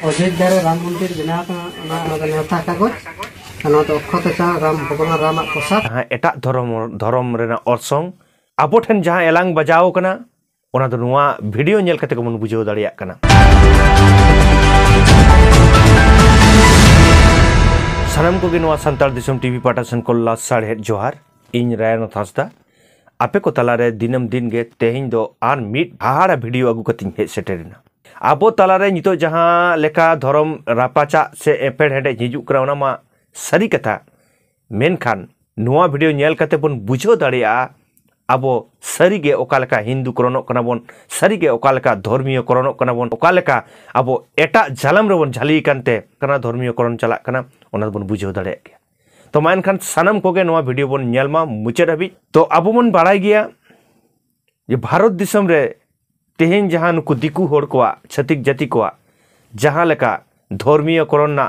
अयोध्या राम मंदिर बनाव नेता कागज राम भगवान राम प्रसाद एटा धर्म अर्सों अब ठेन जहाँ एलांग बजाव कना ओना दो नुआ वीडियो नेल कते को मन बुझाव दाड़िया कना। सानाम को नुआ संताल दिसम टीवी पाटासन कोल्ला साढ़े जोहार इन रायनाथ हांसदा आपे को तलारे दिनम दिन गे तेहिं दो आर मिट हाहाड़ा वीडियो अगु कतिं हेज सेटेरिना आबो तलारे नितो जहाँ लेका धर्म रापाचा से एपेड़ हेडे हिजुग करा ओना मा सारी कथा मेनखान नुआ वीडियो नेल कते बन बुझाव दाड़िया आबो सारीगे ओकालेका हिंदू करणोग कना बन सारीगे ओकालेका धर्मीय करणोग कना बन ओकालेका आबो एटा जालाम रेबन झाली कानते कना धर्मीय करण चला कना ओना बन बुझाव दाड़िया गया। तो मानखान सानाम कोगे नुआ वीडियो बन नेल मा मुचाद हाबी तो आबो बन बाड़ाय गया ये भारत दिसम रे तेहें जहाँ नुकु दिकु होड़ कोआ छतिक जाति कोआ जहाँ लेका धर्मीय करण ना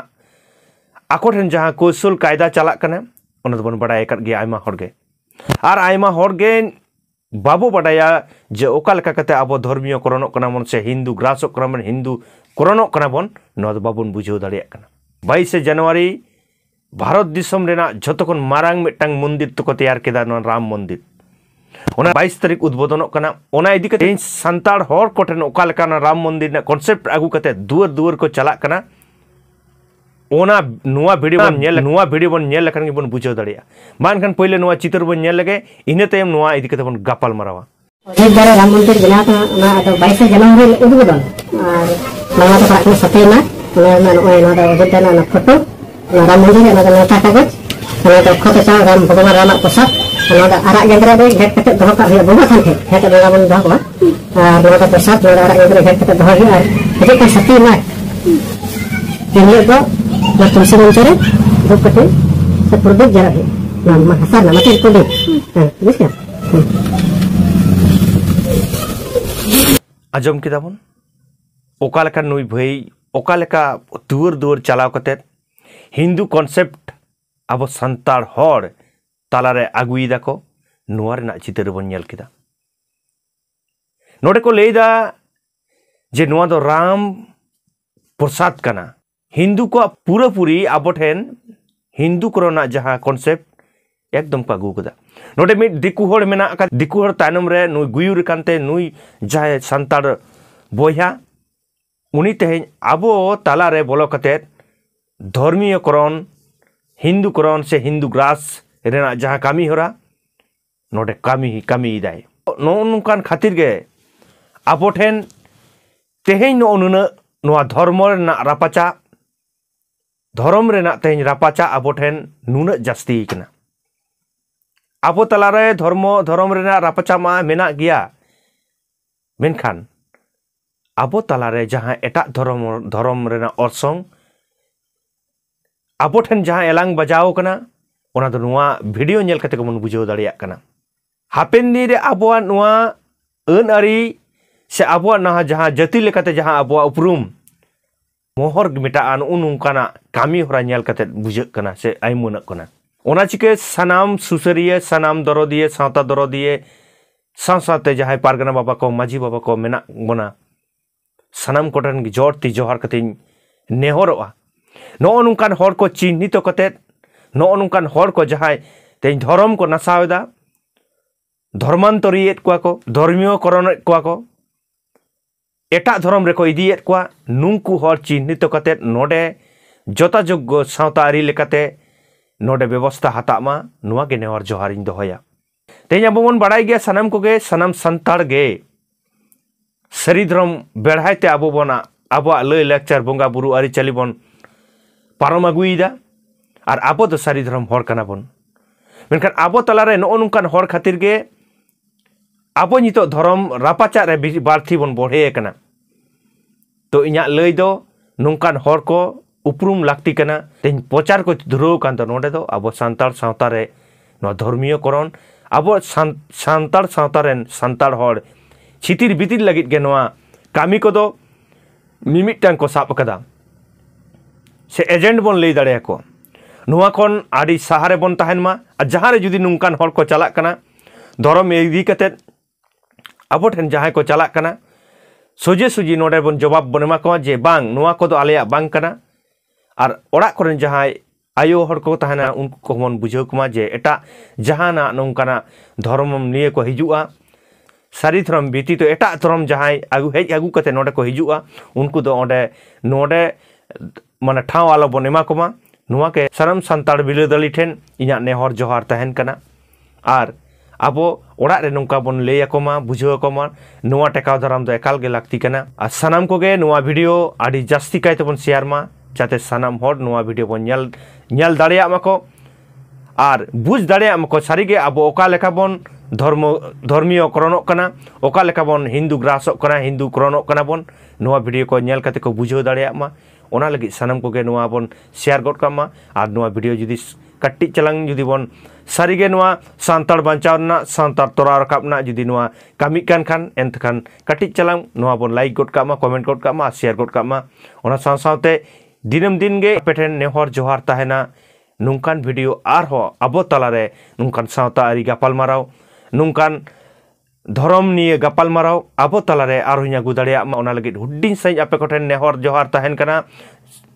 आको ठेन जहाँ कौशल कायदा चला कना ओना बन बाड़ाय कर गया आयमा होड़ गे आर आयमा होड़ गे बाबो बाड़ाया जे ओका लेका कते आबो धर्मीय करणोग कना बन से हिंदू ग्रासोग कना बन हिंदू करणोग कना बन नुआ बाबन बुझाव दाड़िया कना। 22 जनवरी भारत दिसम रेना झोतोखन मारांग मिटटांग मंदिर तो तैयार केदा नुआ राम मंदिर ओना 22 तारीख उद्बोधन कना ओना इदी कते संताड़ होड़ को ठेन ओका लेकाना राम मंदिर ना कॉन्सेप्ट आगु कते दुआर दुआर को चला कना ओना नुआ वीडियो बन नेल लखन बन बुझाव दाड़िया मानखान पहले नुआ चित्र बन नेल लगे इने तायम नुआ इदी कते बन गापाल मारावा। अयोध्या राम मंदिर बनाव ना अदो 22 जनवरी उद्बोधन और मामा तो पाटन सतेना ओना ओय ना दो अयोध्या ना फोटो राम मंदिर ना नेता कागज ओना दो खत चा राम भगवान राम प्रसाद ओना दो आरा गेंद्रा दे हेड कते दोह का हुआ बुबा थान थे हेड बंगा बन दोह को और ओना दो प्रसाद ओना आरा गेंद्रा हेड कते दोह हुआ हेड का सतेना केनियो को ना तुलसी मंचरे धूप कटे से प्रदीप जरा है ना महासार ना मते प्रदीप बुझ गया आजम के दाबन ओका लेका नुई भाई ओका लेका दुआर दुआर चलाव कते हिंदू कॉन्सेप्ट अब संताड़ होड़ तालारे आगुई दाको नुआ रेना चित्र बन नेल केदा नोडे को लेदा जे नुआ दो राम प्रसाद कना हिंदू को पूरा पूरी अब ठेन हिंदू करोना जहाँ कॉन्सेप्ट एकदम को आगू कदा नोडे मिट दिकु होड़ मेना का दिकु होड़ तायनम रे नुई गुयुर कानते नुई जाय संताड़ बोया उनी तेहें आबो ताला रे बोलो कते धर्मीय करण हिंदू करण से हिंदू ग्रास रेना जहाँ कामी होरा नोडे कामी दाय नो नुकान खातिर गे आबो ठेन तेहें नो नुना नुआ धर्म रेना रापाचा धर्म रेना तेहें रापाचा आबो ठेन नुना जास्ती कना आबो तलारे धर्म रेना रापाचा मा मेना गया मेनखान आबो तलारे जहाँ एटा धर्म रेना अर्सों आबो ठेन जहाँ एलांग बजाव कना ओना दो नुआ वीडियो नेल कते को मन बुझाव दाड़िया कना हापेन दिन रे आबोआ नुआ अन आरी से आबोआ ना जहाँ जाति लेकाते जहाँ आबोआ उपरुम मोहर मिटान उनकाना कामी होरा नेल कते बुझाग कना से आइमुनक कना ओना चिके सानाम सुसरिये सानाम दरदिये सावता दरदिये साथे जहाँ पारगना बाबा को माझी बाबा को मेना बना सानाम कोटन जोर ती जोहार कते नेहरोआ नो नुकान होड़ को चिन्हित कते नो नुकान होड़ को जहाँ तेज धर्म को नासावेदा धर्मांतरियेत को धर्मीय करण को एटा धर्म रे को इदियेत को नुंकु होड़ चिन्हित कते नोडे जतायोग्य सावतारी लेकाते नोडे व्यवस्था हतामा नुआ गे नेहर जोहार इन दोहया तेज अब बन बाड़ाय गया सानाम कोगे सानाम संताड़ गे सारी धर्म बेढ़ायते आबो बना आबो लय लेक्चर बंगा बुरु आरिचाली बन पारम आगुईदा और आबो तो सारी धर्म होड़ कना बन मेनखान आबो तलारे नो नुकान होड़ खातिर गे आबो नितो धर्म रापाचा रे बारथी बन बढ़े कना तो इना लय दो नुकान होड़ को उपरुम लाक्ति कना तेज प्रचार को धुराव कान तो नोडे दो आबो संताड़ सावता रे नो धर्मीय करण आबो संताड़ सावता रेन संताड़ होड़ छितिर बितिर लगित गे नोआ कामी को दो मिमिटांग को साब कदा से एजेंट बन लई दाड़े को नुआ खन आदि सहारे बन तहन मा जहाँ रे जुदी नुकान होड़ को चला कना धर्म इदी कते अब ठेन जहाँ को चला कना सोजे सुजी नोडे बन जवाब बन एमा को जे बांग नुआ को दो आलेया बांग कना और ओड़ा कोरेन जहां आयो हर को तहना उनको को मन बुझाव कमा जे एटा जहाना नोंकाना धर्म निये को हिजुआ सारी धर्म बीती तो एटा धर्म जहां आगु कते नोडे को हिजुआ उनको दो ओडे नोडे माने ठाव आलो बन एमा कोमा नुआ के साराम संताड़ बिलोदली ठेन इना नेहर जोहार तहन कना और आबो ओड़ा रे नोंका बन लेया कोमा बुझाव कोमा नुआ टेकाव दाराम दो एकाल गे लाक्ति कना आ सानाम को गे नुआ वीडियो आदि जास्ती कायते बन शेयर मा जाते सानाम हर नुआ वीडियो बन nyal दाड़िया मको और बुझ दाड़िया मको सारी गे आबो ओका लेखा बन धर्मीय करणोक कना ओका लेखा बन हिंदू ग्रासोक कना हिंदू करणोक कना बन नुआ वीडियो को nyal कते को बुझाव दाड़िया मा ओना लगी सानाम को गे नुआ बन शेयर गड कामा और नुआ वीडियो जुदी कट्टी चलांग जुदी बन सारी गे नुआ सांतार बांचावना सांतार तोरा रकाबना जुदी नुआ कामी कान खान एंत खान कट्टी चलांग नुआ बन लाइक गड कामा कमेंट गड कामा शेयर गड कामा ओना साथ दिनम दिन गे पेटेन नेहर जोहार तहना नुंकान वीडियो आरहो आबो तलारे नुंकान सावता आरी गापाल माराव नुंकान धर्म निये गापाल माराव आबो तलारे आरहुnya गुदाड़िया मा ओना लगिद हुड्डिन सही आपे कोठेन नेहर जोहार तहन कना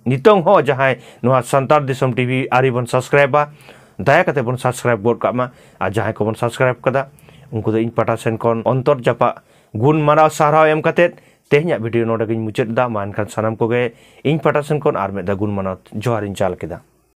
नितों हो जहां नुआ संतार दिसम टीवी आरी बन सब्सक्राइबा दया कते बन सब्सक्राइब गड कामा आ जहां को बन सब्सक्राइब कदा उनको दो इन पाटा सेन कोन अंतर जापा गुण माराव साराव एम कते तेहnya वीडियो नोडे गिन मुचाद दा मानखान सानाम को गे इन पाटा सेन कोन आर मेदा गुण मानाव जोहार इन चाल केदा।